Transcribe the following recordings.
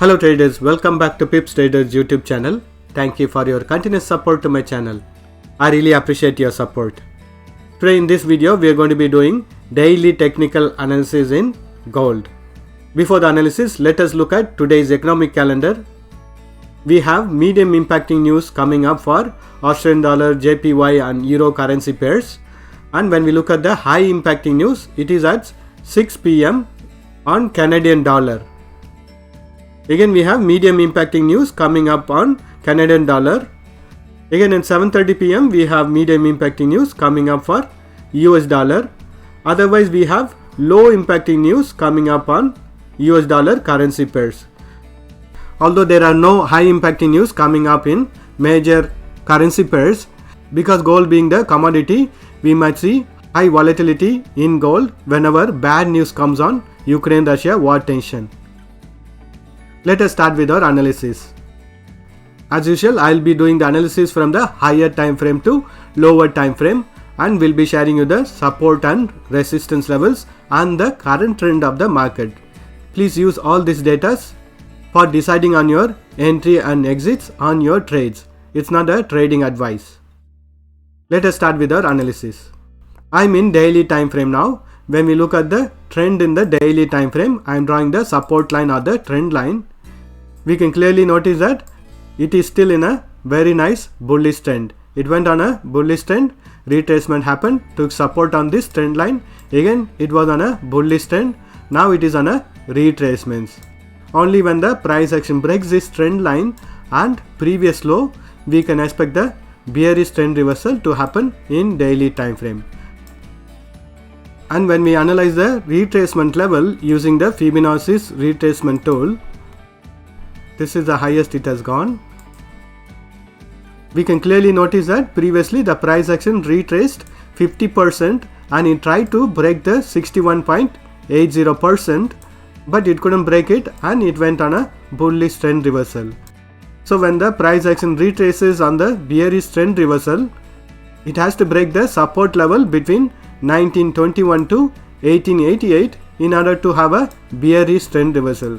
Hello traders, welcome back to Pips Traders YouTube channel. Thank you for your continuous support to my channel. I really appreciate your support. Today in this video we are going to be doing daily technical analysis in gold. Before the analysis, let us look at today's economic calendar. We have medium impacting news coming up for Australian dollar, JPY and Euro currency pairs. And when we look at the high impacting news, it is at 6 PM on Canadian dollar. Again we have medium impacting news coming up on Canadian dollar. Again at 7:30 PM we have medium impacting news coming up for US dollar. Otherwise we have low impacting news coming up on US dollar currency pairs. Although there are no high impacting news coming up in major currency pairs, because gold being the commodity, we might see high volatility in gold whenever bad news comes on Ukraine-Russia war tension. Let us start with our analysis. As usual, I will be doing the analysis from the higher time frame to lower time frame, and will be sharing you the support and resistance levels and the current trend of the market. Please use all these data for deciding on your entry and exits on your trades. It's not a trading advice. Let us start with our analysis. I'm in daily time frame now. When we look at the trend in the daily time frame, I am drawing the support line or the trend line. We can clearly notice that it is still in a very nice bullish trend. It went on a bullish trend, retracement happened, took support on this trend line. Again it was on a bullish trend, now it is on a retracement. Only when the price action breaks this trend line and previous low, we can expect the bearish trend reversal to happen in daily time frame. And when we analyze the retracement level using the Fibonacci's retracement tool, this is the highest it has gone. We can clearly notice that previously the price action retraced 50% and it tried to break the 61.80%, but it couldn't break it and it went on a bullish trend reversal. So when the price action retraces on the bearish trend reversal, it has to break the support level between 1921 to 1888 in order to have a bearish trend reversal.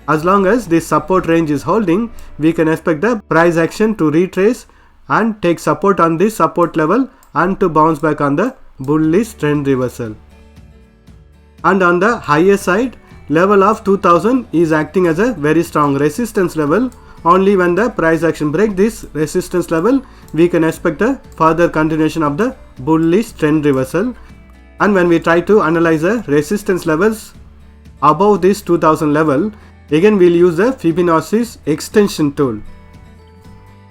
As long as this support range is holding, we can expect the price action to retrace and take support on this support level and to bounce back on the bullish trend reversal. And on the higher side, level of 2000 is acting as a very strong resistance level. Only when the price action breaks this resistance level, we can expect a further continuation of the bullish trend reversal. And when we try to analyze the resistance levels above this 2000 level, again we'll use the Fibonacci's extension tool.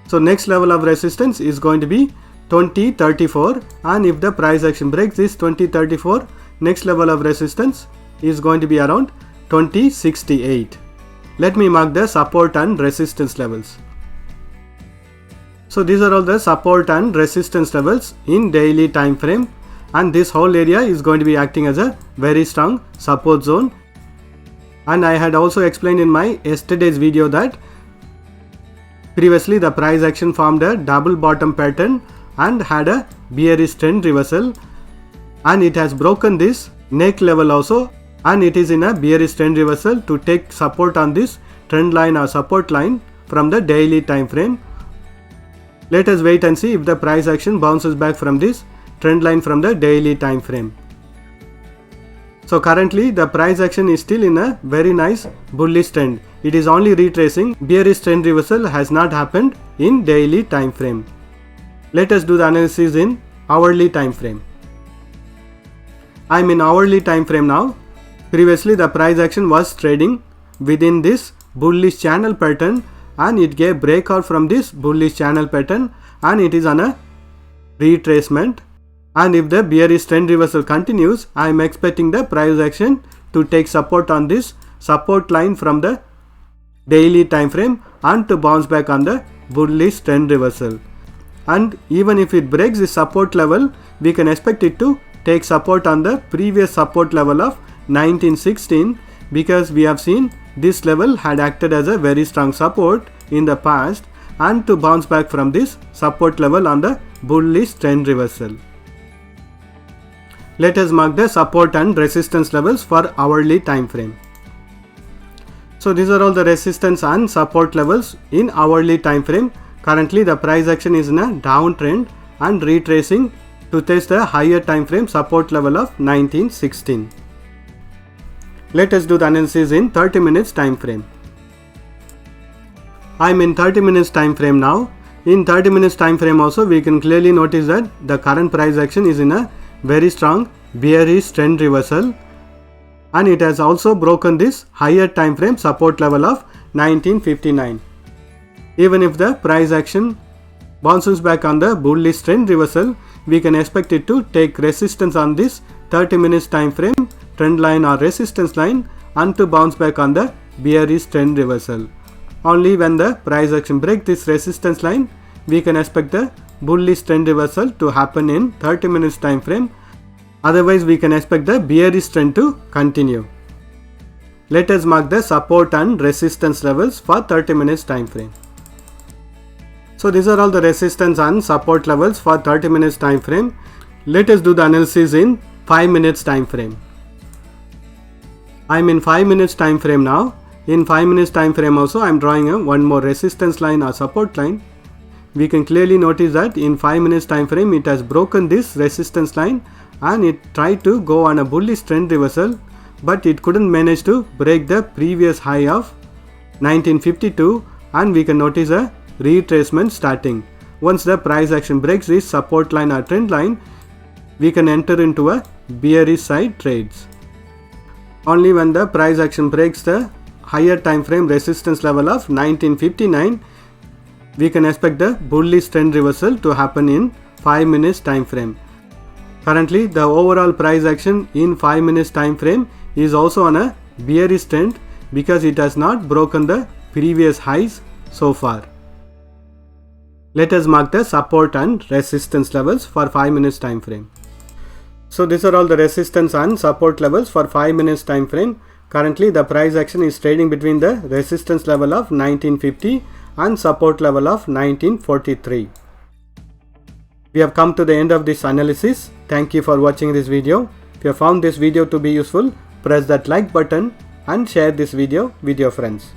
So next level of resistance is going to be 2034, and if the price action breaks this 2034, next level of resistance is going to be around 2068. Let me mark the support and resistance levels. So these are all the support and resistance levels in daily time frame, and this whole area is going to be acting as a very strong support zone. And I had also explained in my yesterday's video that previously the price action formed a double bottom pattern and had a bearish trend reversal, and it has broken this neck level also, and it is in a bearish trend reversal to take support on this trend line or support line from the daily time frame. Let us wait and see if the price action bounces back from this trend line from the daily time frame. So currently the price action is still in a very nice bullish trend. It is only retracing. Bearish trend reversal has not happened in daily time frame. Let us do the analysis in hourly time frame. I am in hourly time frame now. Previously the price action was trading within this bullish channel pattern, and it gave breakout from this bullish channel pattern, and it is on a retracement. And if the bearish trend reversal continues, I am expecting the price action to take support on this support line from the daily time frame and to bounce back on the bullish trend reversal. And even if it breaks the support level, we can expect it to take support on the previous support level of 1916, because we have seen this level had acted as a very strong support in the past, and to bounce back from this support level on the bullish trend reversal. Let us mark the support and resistance levels for hourly time frame. So these are all the resistance and support levels in hourly time frame. Currently the price action is in a downtrend and retracing to test the higher time frame support level of 1916. Let us do the analysis in 30 minutes time frame. I am in 30 minutes time frame now. In 30 minutes time frame also we can clearly notice that the current price action is in a very strong bearish trend reversal, and it has also broken this higher time frame support level of 1959. Even if the price action bounces back on the bullish trend reversal, we can expect it to take resistance on this 30 minutes time frame trend line or resistance line and to bounce back on the bearish trend reversal. Only when the price action breaks this resistance line, we can expect the bullish trend reversal to happen in 30 minutes time frame. Otherwise we can expect the bearish trend to continue. Let us mark the support and resistance levels for 30 minutes time frame. So these are all the resistance and support levels for 30 minutes time frame. Let us do the analysis in 5 minutes time frame. I am in 5 minutes time frame now. In 5 minutes time frame also I am drawing one more resistance line or support line. We can clearly notice that in 5 minutes time frame it has broken this resistance line and it tried to go on a bullish trend reversal, but it couldn't manage to break the previous high of 1952, and we can notice a retracement starting. Once the price action breaks this support line or trend line, we can enter into a bearish side trades. Only when the price action breaks the higher time frame resistance level of 1959, we can expect the bullish trend reversal to happen in 5 minutes time frame. Currently the overall price action in 5 minutes time frame is also on a bearish trend because it has not broken the previous highs so far. Let us mark the support and resistance levels for 5 minutes time frame. So these are all the resistance and support levels for 5 minutes time frame. Currently the price action is trading between the resistance level of 1950 and support level of 1943. We have come to the end of this analysis. Thank you for watching this video. If you have found this video to be useful, press that like button and share this video with your friends.